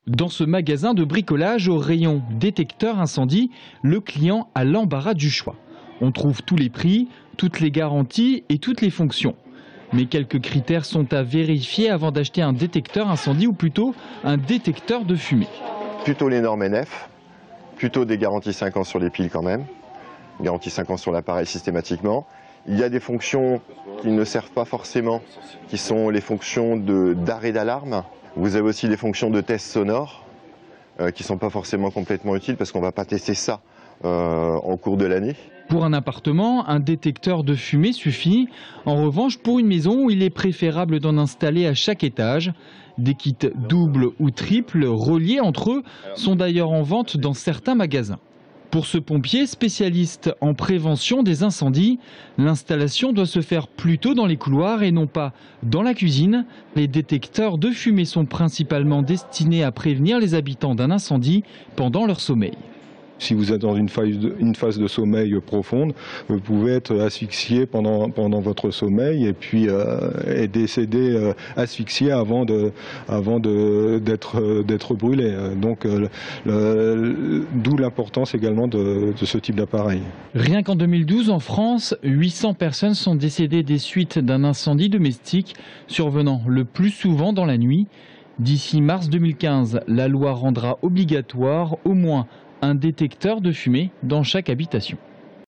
Dans ce magasin de bricolage au rayon détecteur incendie, le client a l'embarras du choix. On trouve tous les prix, toutes les garanties et toutes les fonctions. Mais quelques critères sont à vérifier avant d'acheter un détecteur incendie ou plutôt un détecteur de fumée. Plutôt les normes NF, plutôt des garanties 5 ans sur les piles quand même, garantie 5 ans sur l'appareil systématiquement. Il y a des fonctions qui ne servent pas forcément, qui sont les fonctions d'arrêt d'alarme. Vous avez aussi des fonctions de test sonore qui ne sont pas forcément complètement utiles parce qu'on ne va pas tester ça en cours de l'année. Pour un appartement, un détecteur de fumée suffit. En revanche, pour une maison, il est préférable d'en installer à chaque étage. Des kits doubles ou triples reliés entre eux sont d'ailleurs en vente dans certains magasins. Pour ce pompier spécialiste en prévention des incendies, l'installation doit se faire plutôt dans les couloirs et non pas dans la cuisine. Les détecteurs de fumée sont principalement destinés à prévenir les habitants d'un incendie pendant leur sommeil. Si vous êtes dans une phase de sommeil profonde, vous pouvez être asphyxié pendant votre sommeil et puis décéder asphyxié avant d'être brûlé. Donc d'où l'importance également de ce type d'appareil. Rien qu'en 2012, en France, 800 personnes sont décédées des suites d'un incendie domestique survenant le plus souvent dans la nuit. D'ici mars 2015, la loi rendra obligatoire au moins un détecteur de fumée dans chaque habitation.